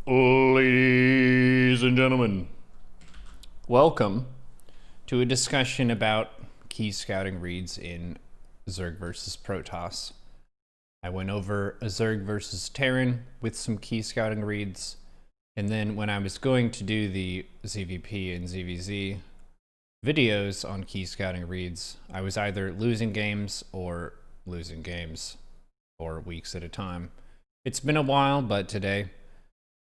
Ladies and gentlemen, welcome to a discussion about key scouting reads in Zerg versus Protoss. I went over a Zerg versus Terran with some key scouting reads, and then when I was going to do the ZvP and ZvZ videos on key scouting reads, I was either losing games for weeks at a time. It's been a while, but today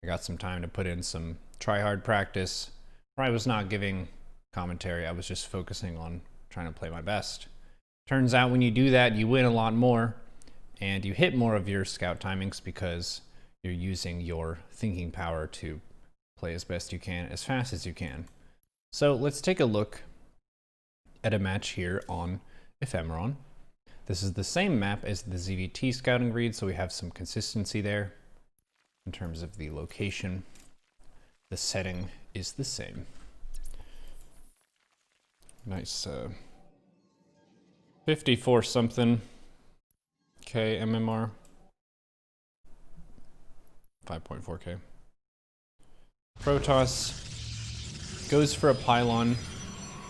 I got some time to put in some try-hard practice where I was not giving commentary. I was just focusing on trying to play my best. Turns out when you do that, you win a lot more and you hit more of your scout timings because you're using your thinking power to play as best you can, as fast as you can. So let's take a look at a match here on Ephemeron. This is the same map as the ZvT scouting read, so we have some consistency there. In terms of the location, the setting is the same. Nice 54 something K MMR, 5.4K. Protoss goes for a pylon.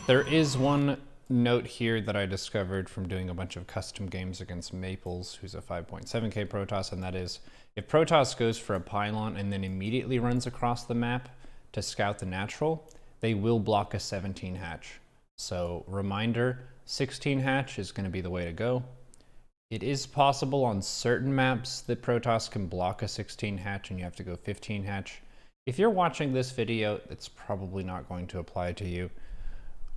There is one note here that I discovered from doing a bunch of custom games against Maples, who's a 5.7K Protoss, and that is, if Protoss goes for a pylon and then immediately runs across the map to scout the natural, they will block a 17 hatch. So reminder, 16 hatch is going to be the way to go. It is possible on certain maps that Protoss can block a 16 hatch and you have to go 15 hatch. If you're watching this video, it's probably not going to apply to you.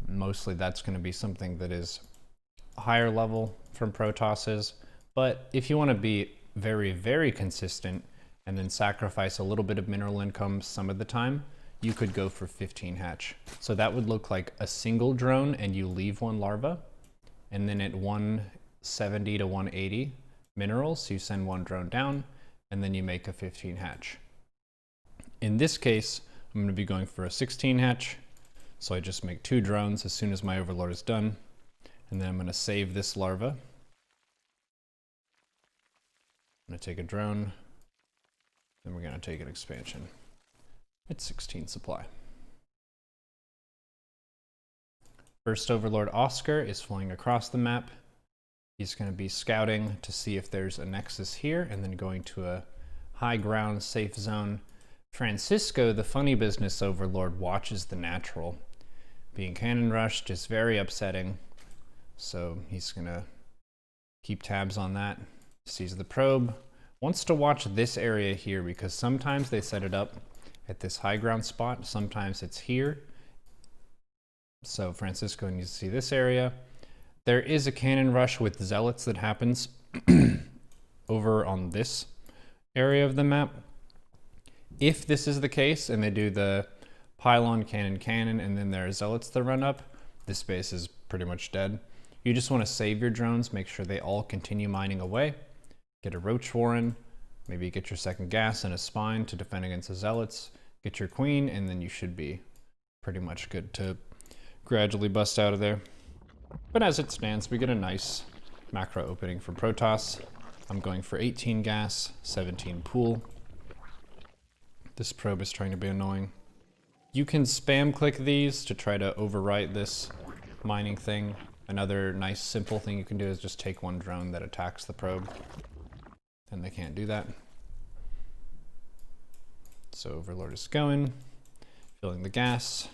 Mostly that's going to be something that is higher level from Protosses. But if you want to be very, very consistent and then sacrifice a little bit of mineral income some of the time, you could go for 15 hatch. So that would look like a single drone and you leave one larva, and then at 170 to 180 minerals, you send one drone down and then you make a 15 hatch. In this case, I'm going to be going for a 16 hatch. So I just make 2 drones as soon as my overlord is done, and then I'm going to save this larva. I'm going to take a drone, then we're going to take an expansion. It's 16 supply. First overlord Oscar is flying across the map. He's going to be scouting to see if there's a nexus here, and then going to a high ground safe zone. Francisco, the funny business overlord, watches the natural. Being cannon rushed is very upsetting, so he's gonna keep tabs on that. Sees the probe, wants to watch this area here because sometimes they set it up at this high ground spot, sometimes it's here. So Francisco needs to see this area. There is a cannon rush with zealots that happens over on this area of the map. If this is the case and they do the pylon, cannon, and then there are zealots that run up, this base is pretty much dead. You just want to save your drones, make sure they all continue mining away. Get a roach warren, maybe get your second gas and a spine to defend against the zealots. Get your queen, and then you should be pretty much good to gradually bust out of there. But as it stands, we get a nice macro opening for Protoss. I'm going for 18 gas, 17 pool. This probe is trying to be annoying. You can spam click these to try to overwrite this mining thing. Another nice simple thing you can do is just take one drone that attacks the probe. Then they can't do that. So overlord is going, filling the gas.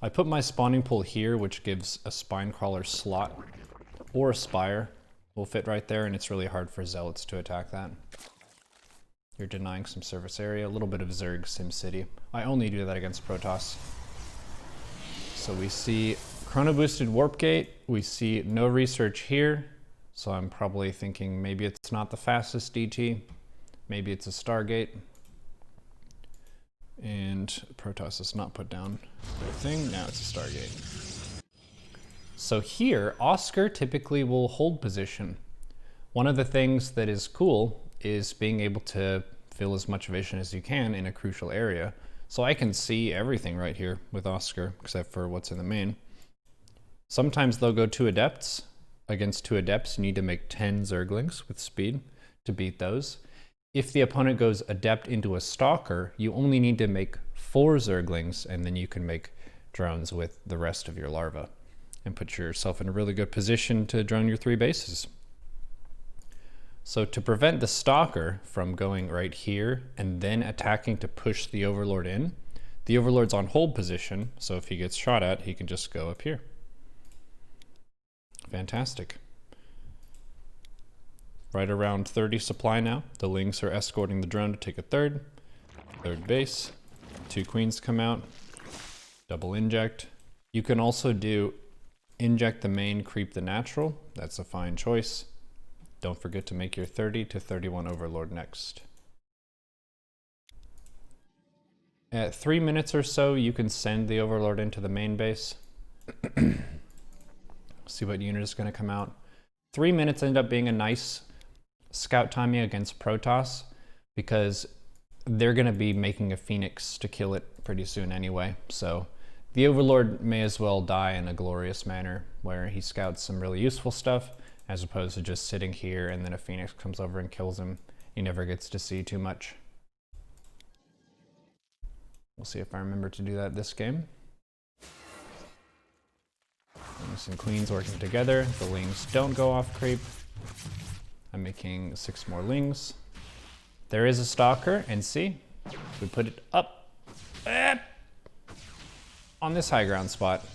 I put my spawning pool here, which gives a spine crawler slot, or a spire will fit right there, and it's really hard for zealots to attack that. You're denying some surface area, a little bit of Zerg SimCity. I only do that against Protoss. So we see chrono boosted warp gate. We see no research here. So I'm probably thinking maybe it's not the fastest DT. Maybe it's a Stargate. And Protoss has not put down their thing. Now it's a Stargate. So here, Oscar typically will hold position. One of the things that is cool is being able to fill as much vision as you can in a crucial area. So I can see everything right here with Oscar, except for what's in the main. Sometimes they'll go 2 adepts. Against 2 adepts, you need to make 10 Zerglings with speed to beat those. If the opponent goes Adept into a Stalker, you only need to make 4 Zerglings, and then you can make drones with the rest of your larva and put yourself in a really good position to drone your 3 bases. So to prevent the Stalker from going right here and then attacking to push the Overlord in, the Overlord's on hold position, so if he gets shot at, he can just go up here. Fantastic. Right around 30 supply now. The Lings are escorting the drone to take a third base. 2 queens come out, double inject. You can also do inject the main, creep the natural. That's a fine choice. Don't forget to make your 30 to 31 Overlord next. At 3 minutes or so, you can send the Overlord into the main base. See what unit is going to come out. 3 minutes end up being a nice scout timing against Protoss because they're going to be making a Phoenix to kill it pretty soon anyway. So the Overlord may as well die in a glorious manner where he scouts some really useful stuff as opposed to just sitting here and then a Phoenix comes over and kills him. He never gets to see too much. We'll see if I remember to do that this game. Lings and queens working together. The Lings don't go off creep. I'm making 6 more Lings. There is a Stalker, and see, we put it up on this high ground spot.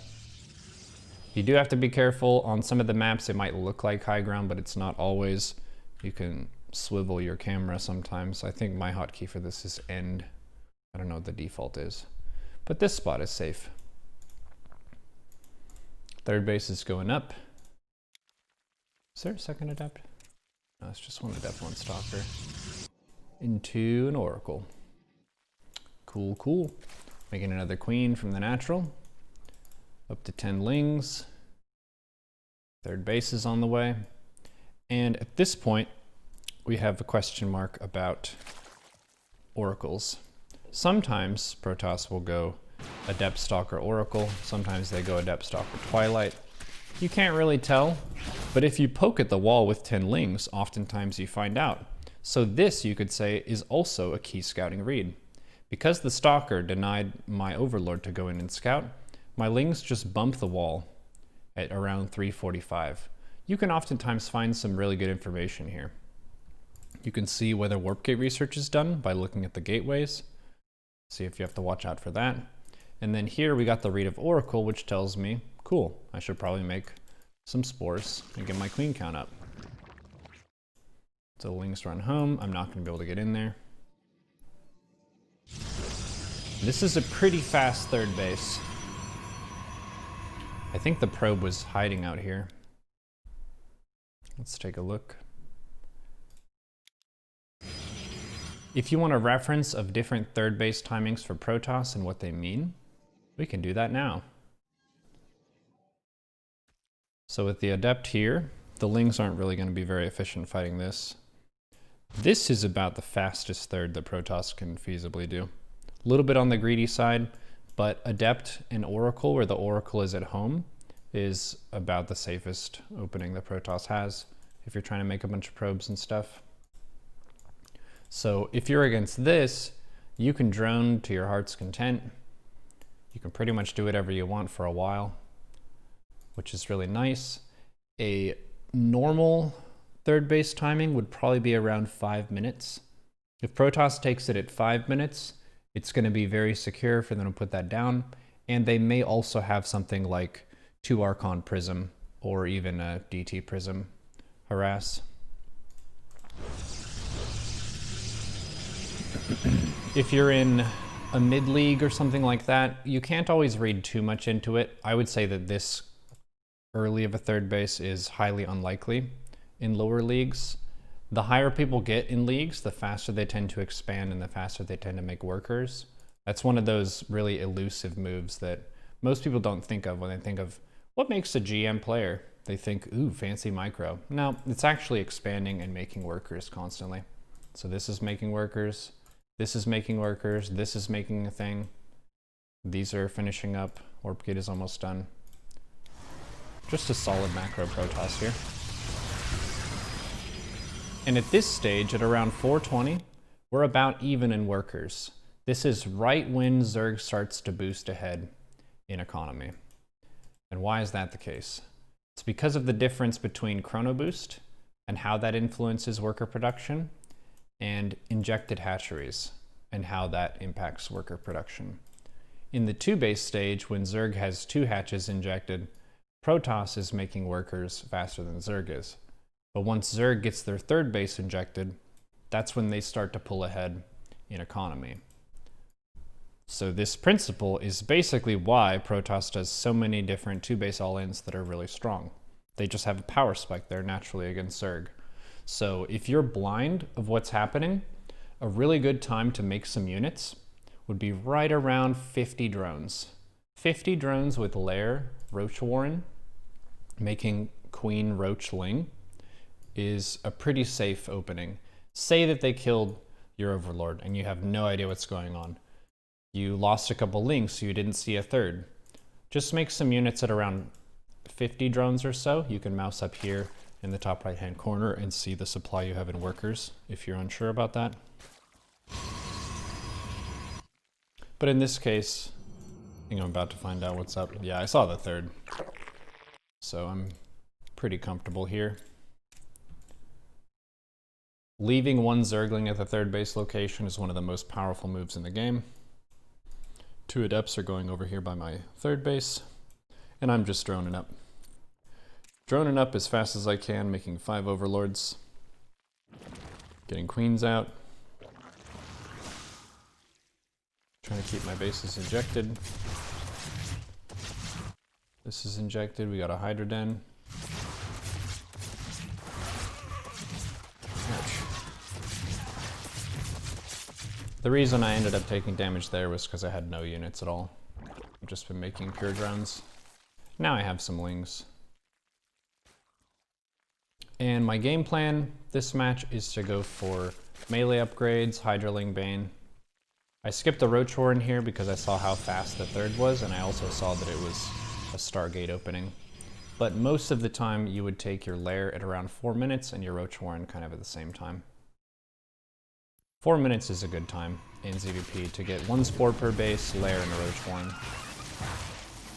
You do have to be careful. On some of the maps, it might look like high ground, but it's not always. You can swivel your camera sometimes. I think my hotkey for this is end. I don't know what the default is, but this spot is safe. Third base is going up. Is there a second Adept? No, it's just one Adept, 1 Stalker. Into an Oracle. Cool, cool. Making another queen from the natural. Up to 10 Lings. Third base is on the way. And at this point, we have a question mark about Oracles. Sometimes Protoss will go Adept Stalker Oracle. Sometimes they go Adept Stalker Twilight. You can't really tell, but if you poke at the wall with 10 Lings, oftentimes you find out. So this, you could say, is also a key scouting read. Because the Stalker denied my Overlord to go in and scout, my Lings just bump the wall at around 345. You can oftentimes find some really good information here. You can see whether warp gate research is done by looking at the gateways. See if you have to watch out for that. And then here we got the read of Oracle, which tells me, cool, I should probably make some spores and get my queen count up. So Lings run home. I'm not going to be able to get in there. This is a pretty fast third base. I think the probe was hiding out here. Let's take a look. If you want a reference of different third base timings for Protoss and what they mean, we can do that now. So with the Adept here, the Lings aren't really going to be very efficient fighting this. This is about the fastest third that Protoss can feasibly do. A little bit on the greedy side, but Adept and Oracle, where the Oracle is at home, is about the safest opening that Protoss has if you're trying to make a bunch of probes and stuff. So if you're against this, you can drone to your heart's content. You can pretty much do whatever you want for a while, which is really nice. A normal third base timing would probably be around 5 minutes. If Protoss takes it at 5 minutes, it's going to be very secure for them to put that down. And they may also have something like 2 Archon Prism or even a DT Prism harass. If you're in a mid-league or something like that, you can't always read too much into it. I would say that this early of a third base is highly unlikely in lower leagues. The higher people get in leagues, the faster they tend to expand and the faster they tend to make workers. That's one of those really elusive moves that most people don't think of when they think of what makes a GM player. They think, ooh, fancy micro. No, it's actually expanding and making workers constantly. So this is making workers. This is making workers, this is making a thing. These are finishing up, warp gate is almost done. Just a solid macro Protoss here. And at this stage, at around 420, we're about even in workers. This is right when Zerg starts to boost ahead in economy. And why is that the case? It's because of the difference between chrono boost and how that influences worker production, and injected hatcheries and how that impacts worker production. In the 2 base stage, when Zerg has 2 hatches injected, Protoss is making workers faster than Zerg is. But once Zerg gets their 3rd base injected, that's when they start to pull ahead in economy. So this principle is basically why Protoss does so many different 2 base all-ins that are really strong. They just have a power spike there naturally against Zerg. So if you're blind of what's happening, a really good time to make some units would be right around 50 drones. 50 drones with Lair Roach Warren making Queen Roach Ling is a pretty safe opening. Say that they killed your Overlord and you have no idea what's going on. You lost a couple links, so you didn't see a 3rd. Just make some units at around 50 drones or so. You can mouse up here in the top right hand corner and see the supply you have in workers if you're unsure about that. But in this case, I think I'm about to find out what's up. Yeah, I saw the 3rd. So I'm pretty comfortable here. Leaving one Zergling at the 3rd base location is one of the most powerful moves in the game. 2 Adepts are going over here by my 3rd base, and I'm just droning up. Droning up as fast as I can, making 5 Overlords. Getting Queens out. Trying to keep my bases injected. This is injected, we got a Hydra Den. Ouch. The reason I ended up taking damage there was because I had no units at all. I've just been making pure drones. Now I have some Lings. And my game plan this match is to go for melee upgrades, Hydraling Bane. I skipped the Roach Warren here because I saw how fast the 3rd was, and I also saw that it was a Stargate opening. But most of the time you would take your Lair at around 4 minutes and your Roach Warren kind of at the same time. 4 minutes is a good time in ZvP to get 1 Spore per base, Lair, and a Roach Warren.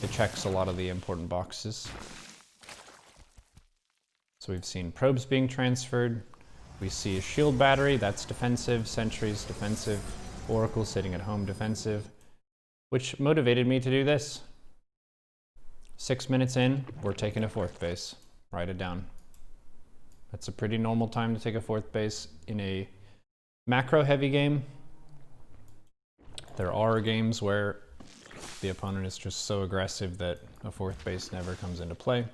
It checks a lot of the important boxes. So we've seen probes being transferred. We see a shield battery, that's defensive, sentries defensive, Oracle sitting at home defensive, which motivated me to do this. 6 minutes in, we're taking a 4th base. Write it down. That's a pretty normal time to take a 4th base in a macro heavy game. There are games where the opponent is just so aggressive that a 4th base never comes into play.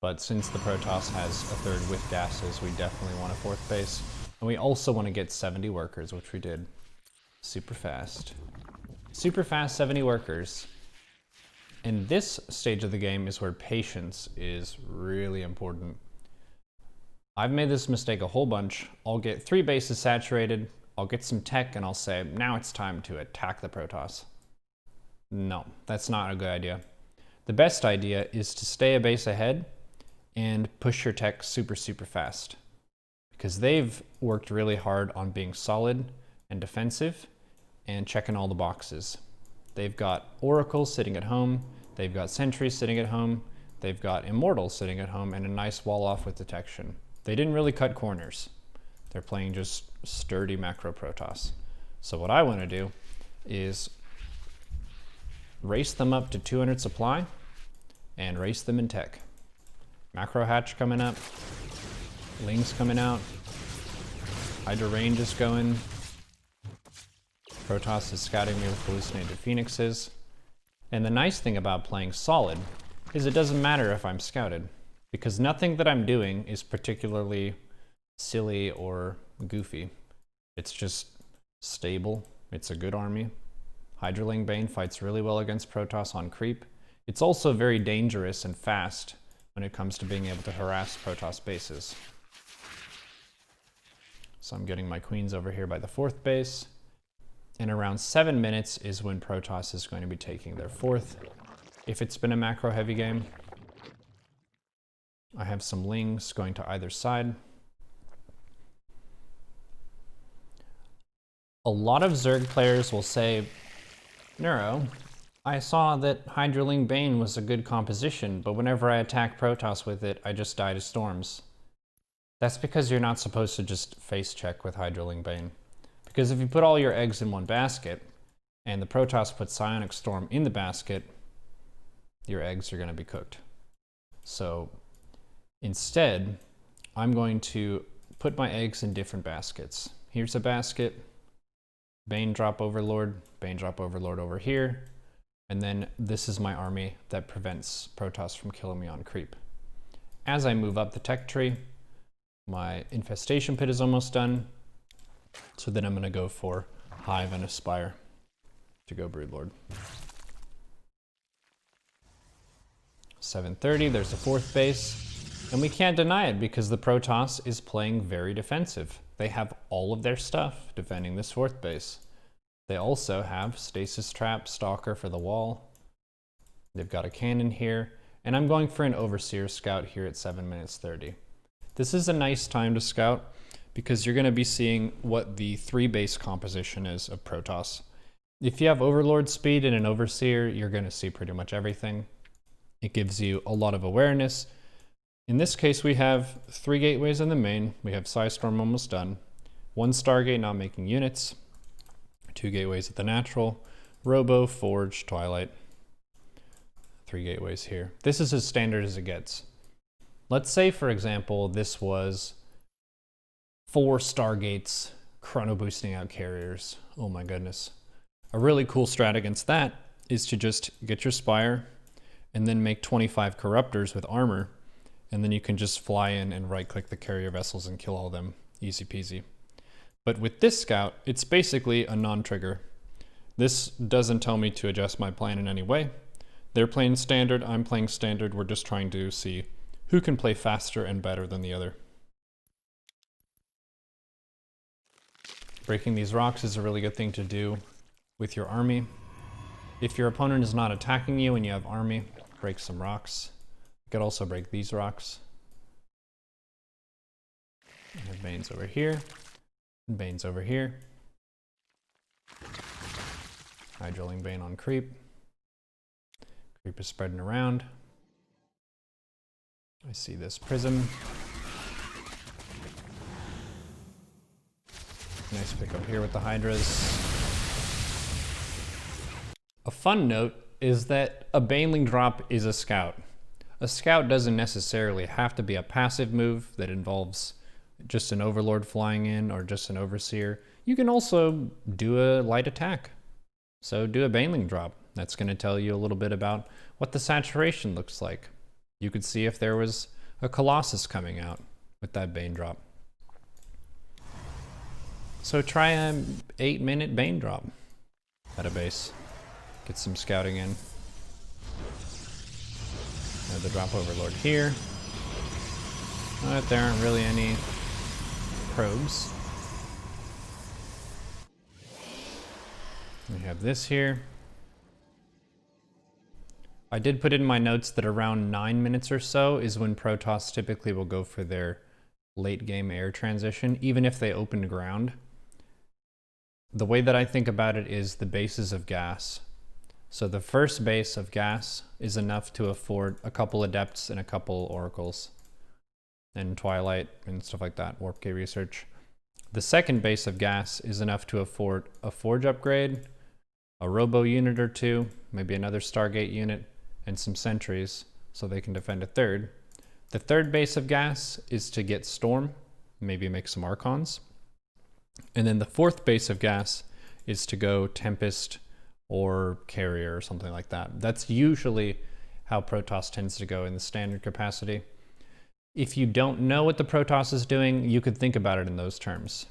But since the Protoss has a 3rd with gases, we definitely want a 4th base. And we also want to get 70 workers, which we did. Super fast. Super fast 70 workers. And this stage of the game is where patience is really important. I've made this mistake a whole bunch. I'll get 3 bases saturated, I'll get some tech, and I'll say, now it's time to attack the Protoss. No, that's not a good idea. The best idea is to stay a base ahead and push your tech super fast. Because they've worked really hard on being solid and defensive and checking all the boxes. They've got Oracle sitting at home, they've got Sentries sitting at home, they've got Immortals sitting at home, and a nice wall off with detection. They didn't really cut corners. They're playing just sturdy macro Protoss. So what I want to do is race them up to 200 supply and race them in tech. Macro hatch coming up, Lings coming out, Hydra range is going, Protoss is scouting me with hallucinated phoenixes. And the nice thing about playing solid is it doesn't matter if I'm scouted, because nothing that I'm doing is particularly silly or goofy. It's just stable. It's a good army. Hydraling Bane fights really well against Protoss on creep. It's also very dangerous and fast when it comes to being able to harass Protoss bases. So I'm getting my queens over here by the 4th base. And around 7 minutes is when Protoss is going to be taking their 4th. If it's been a macro heavy game, I have some Lings going to either side. A lot of Zerg players will say, Neuro, I saw that Hydroling Bane was a good composition, but whenever I attack Protoss with it, I just die to storms. That's because you're not supposed to just face check with Hydroling Bane. Because if you put all your eggs in one basket, and the Protoss puts Psionic Storm in the basket, your eggs are going to be cooked. So instead, I'm going to put my eggs in different baskets. Here's a basket, Bane Drop Overlord over here, and then this is my army that prevents Protoss from killing me on creep. As I move up the tech tree, my Infestation Pit is almost done, so then I'm going to go for Hive and Aspire to go Broodlord. 7:30, there's a fourth base, and we can't deny it because the Protoss is playing very defensive. They have all of their stuff defending this fourth base. They also have Stasis Trap, Stalker for the wall. They've got a cannon here, and I'm going for an Overseer Scout here at 7 minutes 30. This is a nice time to scout because you're going to be seeing what the 3-base composition is of Protoss. If you have Overlord speed and an Overseer, you're going to see pretty much everything. It gives you a lot of awareness. In this case, we have 3 gateways in the main. We have Psystorm almost done. 1 Stargate not making units. 2 gateways at the natural. Robo, Forge, Twilight. 3 gateways here. This is as standard as it gets. Let's say, for example, this was 4 Stargates chrono boosting out carriers. Oh my goodness. A really cool strat against that is to just get your Spire and then make 25 Corruptors with armor, and then you can just fly in and right-click the carrier vessels and kill all of them. Easy peasy. But with this scout, it's basically a non-trigger. This doesn't tell me to adjust my plan in any way. They're playing standard, I'm playing standard. We're just trying to see who can play faster and better than the other. Breaking these rocks is a really good thing to do with your army. If your opponent is not attacking you and you have army, break some rocks. You could also break these rocks. I have Banes over here, and Banes over here. Hydroling Bane on creep. Creep is spreading around. I see this prism. Nice pickup here with the Hydras. A fun note is that a Baneling drop is a scout. A scout doesn't necessarily have to be a passive move that involves just an Overlord flying in or just an Overseer. You can also do a light attack. So do a Baneling drop. That's going to tell you a little bit about what the saturation looks like. You could see if there was a Colossus coming out with that Bane drop. So try an 8-minute Bane drop at a base. Get some scouting in. The drop Overlord here. But there aren't really any probes. We have this here. I did put in my notes that around 9 minutes or so is when Protoss typically will go for their late game air transition, even if they open ground. The way that I think about it is the bases of gas. So the first base of gas is enough to afford a couple Adepts and a couple Oracles and Twilight and stuff like that, Warp K research. The second base of gas is enough to afford a Forge upgrade, a Robo unit or 2, maybe another Stargate unit, and some sentries so they can defend a third. The third base of gas is to get Storm, maybe make some Archons. And then the fourth base of gas is to go Tempest or Carrier or something like that. That's usually how Protoss tends to go in the standard capacity. If you don't know what the Protoss is doing, you could think about it in those terms.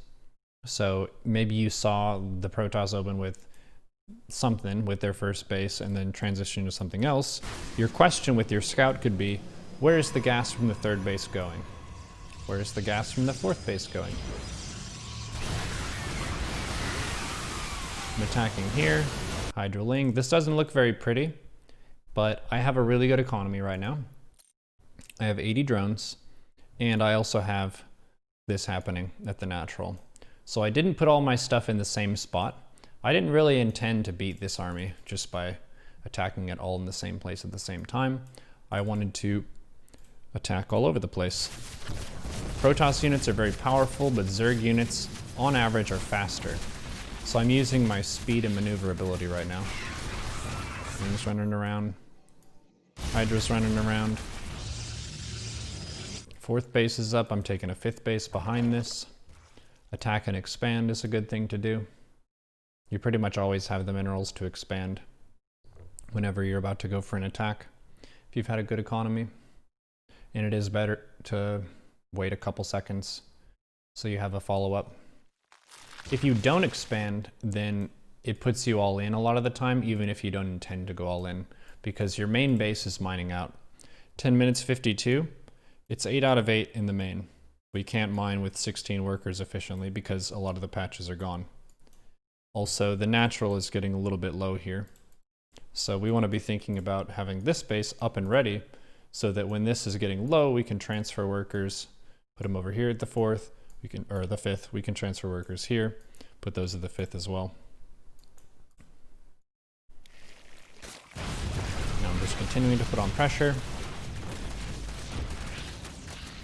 So maybe you saw the Protoss open with something with their first base and then transition to something else. Your question with your scout could be, where is the gas from the third base going? Where is the gas from the fourth base going? I'm attacking here. Hydroling. This doesn't look very pretty, but I have a really good economy right now. I have 80 drones, and I also have this happening at the natural. So I didn't put all my stuff in the same spot. I didn't really intend to beat this army just by attacking it all in the same place at the same time. I wanted to attack all over the place. Protoss units are very powerful, but Zerg units, on average, are faster. So I'm using my speed and maneuverability right now. Things running around. Hydra's running around. 4th base is up. I'm taking a 5th base behind this. Attack and expand is a good thing to do. You pretty much always have the minerals to expand whenever you're about to go for an attack, if you've had a good economy. And it is better to wait a couple seconds so you have a follow-up. If you don't expand, then it puts you all in a lot of the time, even if you don't intend to go all in, because your main base is mining out. 10 minutes 52, it's 8 out of 8 in the main. We can't mine with 16 workers efficiently because a lot of the patches are gone. Also, the natural is getting a little bit low here. So we want to be thinking about having this base up and ready so that when this is getting low, we can transfer workers, put them over here at the 4th, or the 5th, we can transfer workers here, put those at the 5th as well. Now I'm just continuing to put on pressure.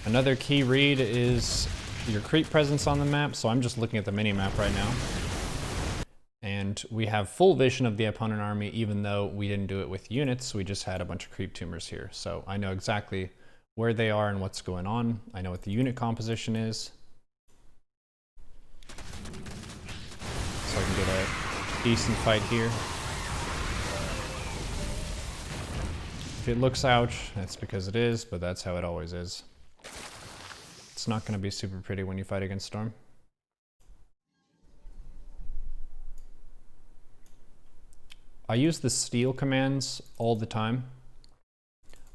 Another key read is your creep presence on the map, so I'm just looking at the mini-map right now. And we have full vision of the opponent army, even though we didn't do it with units, we just had a bunch of creep tumors here. So I know exactly where they are and what's going on. I know what the unit composition is. So I can get a decent fight here. If it looks ouch, that's because it is, but that's how it always is. It's not going to be super pretty when you fight against Storm. I use the steal commands all the time.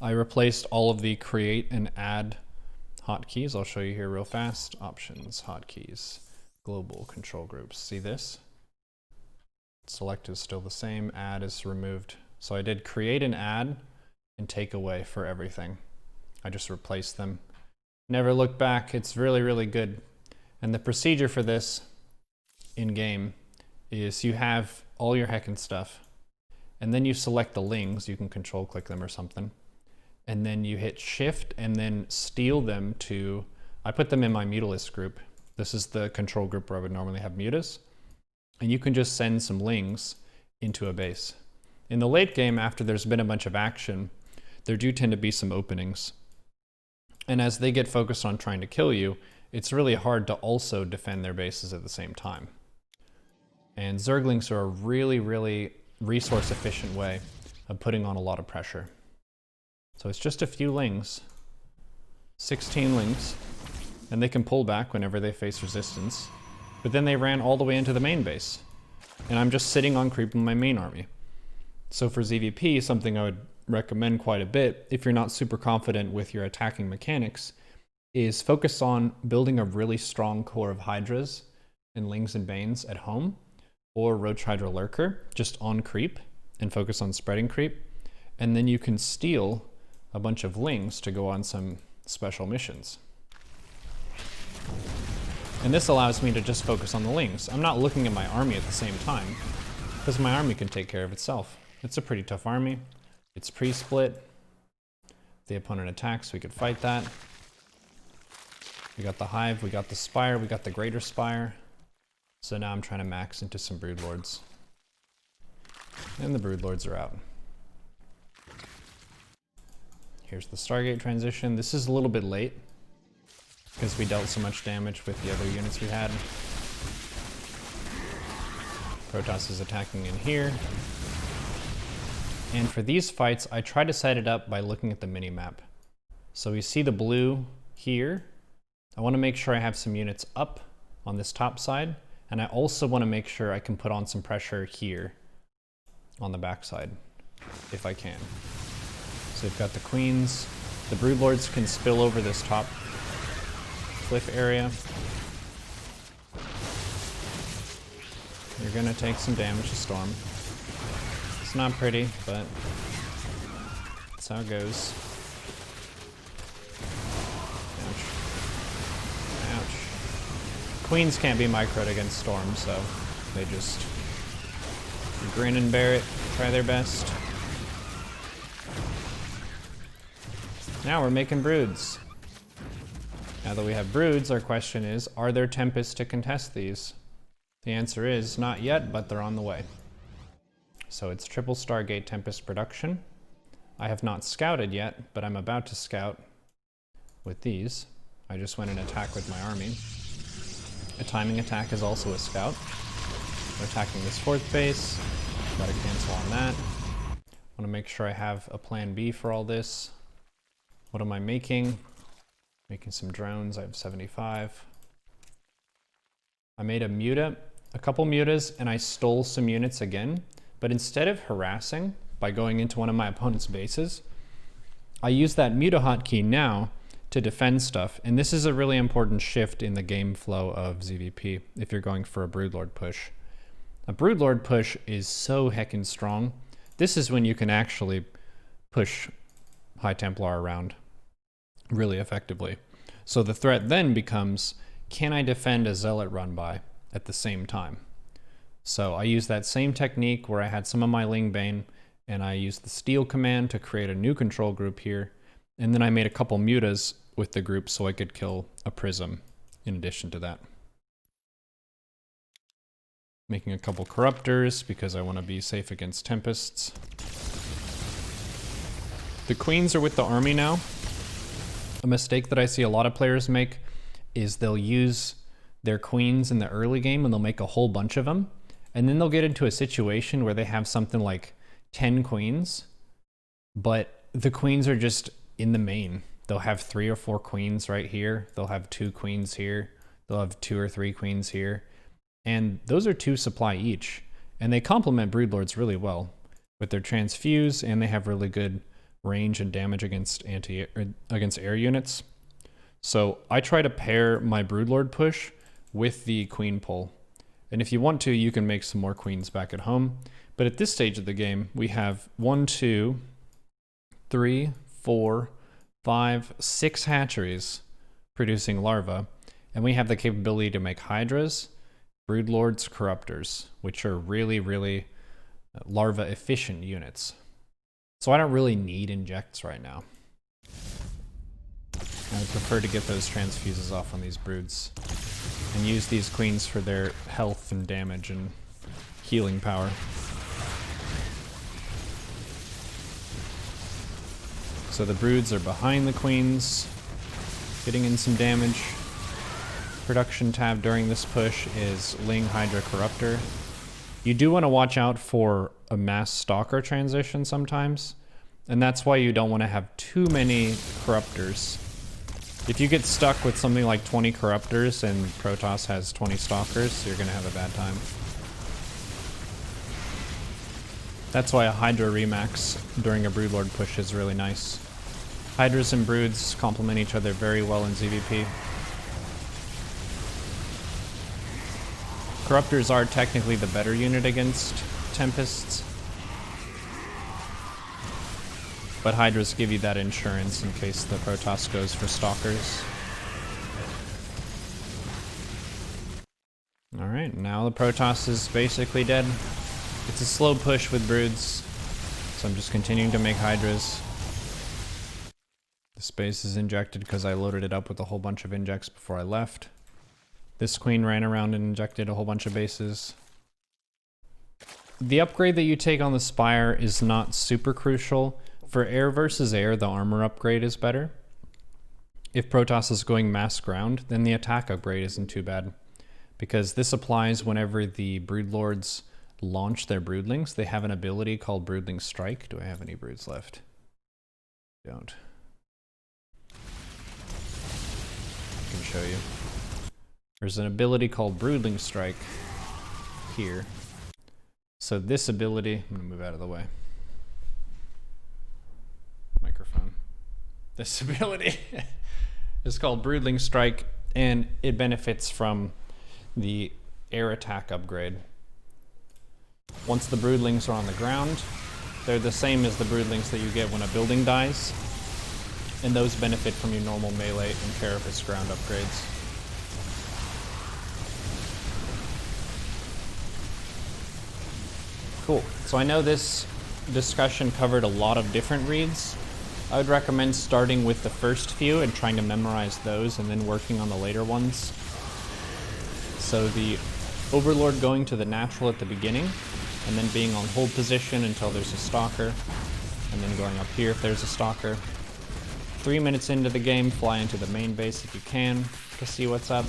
I replaced all of the create and add hotkeys. I'll show you here real fast. Options, hotkeys, global control groups. See this? Select is still the same, add is removed. So I did create and add and take away for everything. I just replaced them. Never look back. It's really, really good. And the procedure for this in game is you have all your heckin' stuff. And then you select the lings, you can control click them or something. And then you hit shift and then steal them to, I put them in my Mutalist group. This is the control group where I would normally have Mutas. And you can just send some lings into a base. In the late game, after there's been a bunch of action, there do tend to be some openings. And as they get focused on trying to kill you, it's really hard to also defend their bases at the same time. And Zerglings are a really, really resource efficient way of putting on a lot of pressure. So it's just a few lings, 16 lings, and they can pull back whenever they face resistance. But then they ran all the way into the main base. And I'm just sitting on creep in my main army. So for ZvP, something I would recommend quite a bit, if you're not super confident with your attacking mechanics, is focus on building a really strong core of Hydras and Lings and Banes at home, or Roach Hydra Lurker, just on creep, and focus on spreading creep. And then you can steal a bunch of Lings to go on some special missions. And this allows me to just focus on the Lings. I'm not looking at my army at the same time, because my army can take care of itself. It's a pretty tough army. It's pre-split. If the opponent attacks, we could fight that. We got the Hive, we got the Spire, we got the Greater Spire. So now I'm trying to max into some Broodlords. And the Broodlords are out. Here's the Stargate Transition. This is a little bit late, because we dealt so much damage with the other units we had. Protoss is attacking in here. And for these fights, I try to set it up by looking at the mini-map. So we see the blue here. I want to make sure I have some units up on this top side. And I also want to make sure I can put on some pressure here on the backside, if I can. So we've got the Queens. The Broodlords can spill over this top cliff area. You're going to take some damage to Storm. It's not pretty, but that's how it goes. Ouch. Ouch. Queens can't be microed against Storm, so they just grin and bear it, try their best. Now we're making broods. Now that we have broods, our question is, are there Tempests to contest these? The answer is not yet, but they're on the way. So it's triple Stargate Tempest production. I have not scouted yet, but I'm about to scout with these. I just went and attacked with my army. A timing attack is also a scout. We're attacking this 4th base. Gotta cancel on that. Want to make sure I have a plan B for all this. What am I making? Making some drones. I have 75. I made a couple mutas, and I stole some units again. But instead of harassing by going into one of my opponent's bases, I use that muta hotkey now to defend stuff. And this is a really important shift in the game flow of ZvP if you're going for a Broodlord push. A Broodlord push is so heckin' strong. This is when you can actually push High Templar around really effectively. So the threat then becomes, can I defend a Zealot run by at the same time? So I used that same technique where I had some of my Lingbane, and I used the steal command to create a new control group here, and then I made a couple mutas with the group so I could kill a Prism in addition to that. Making a couple Corruptors because I want to be safe against Tempests. The Queens are with the army now. A mistake that I see a lot of players make is they'll use their Queens in the early game and they'll make a whole bunch of them. And then they'll get into a situation where they have something like 10 Queens, but the Queens are just in the main. They'll have 3 or 4 Queens right here. They'll have 2 Queens here. They'll have 2 or 3 Queens here. And those are 2 supply each. And they complement Broodlords really well with their transfuse, and they have really good range and damage against air units. So I try to pair my Broodlord push with the Queen pull. And if you want to, you can make some more Queens back at home. But at this stage of the game, we have 1, 2, 3, 4, 5, 6 hatcheries producing larvae. And we have the capability to make Hydras, Broodlords, Corruptors, which are really, really larva efficient units. So I don't really need injects right now. I would prefer to get those transfuses off on these broods and use these Queens for their health and damage and healing power. So the broods are behind the Queens, getting in some damage. Production tab during this push is Ling Hydra Corruptor. You do want to watch out for a mass Stalker transition sometimes, and that's why you don't want to have too many Corruptors. If you get stuck with something like 20 Corruptors and Protoss has 20 Stalkers, you're going to have a bad time. That's why a Hydra Remax during a Broodlord push is really nice. Hydras and Broods complement each other very well in ZvP. Corruptors are technically the better unit against Tempests, but Hydras give you that insurance in case the Protoss goes for Stalkers. Alright, now the Protoss is basically dead. It's a slow push with Broods, so I'm just continuing to make Hydras. The space is injected because I loaded it up with a whole bunch of injects before I left. This Queen ran around and injected a whole bunch of bases. The upgrade that you take on the Spire is not super crucial. For air versus air, the armor upgrade is better. If Protoss is going mass ground, then the attack upgrade isn't too bad, because this applies whenever the Broodlords launch their broodlings. They have an ability called Brooding Strike. Do I have any broods left? Don't. I can show you. There's an ability called Brooding Strike here. So this ability, I'm gonna move out of the way. Microphone. This ability is called Brooding Strike, and it benefits from the air attack upgrade. Once the broodlings are on the ground, they're the same as the broodlings that you get when a building dies, and those benefit from your normal melee and carapace ground upgrades. Cool. So I know this discussion covered a lot of different reads. I would recommend starting with the first few and trying to memorize those and then working on the later ones. So the Overlord going to the natural at the beginning and then being on hold position until there's a stalker, and then going up here if there's a stalker. 3 minutes into the game, fly into the main base if you can to see what's up.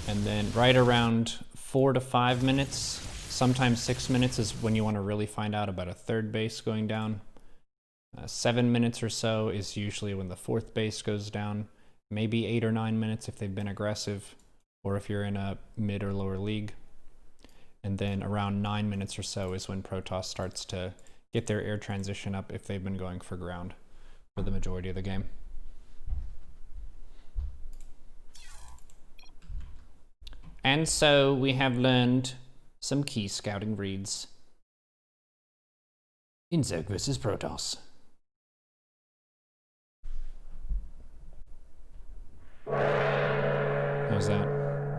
And then right around 4 to 5 minutes, sometimes 6 minutes is when you want to really find out about a third base going down. 7 minutes or so is usually when the fourth base goes down. Maybe 8 or 9 minutes if they've been aggressive, or if you're in a mid or lower league. And then around 9 minutes or so is when Protoss starts to get their air transition up if they've been going for ground for the majority of the game. And so we have learned some key scouting reads in Zerg vs. Protoss. How's that?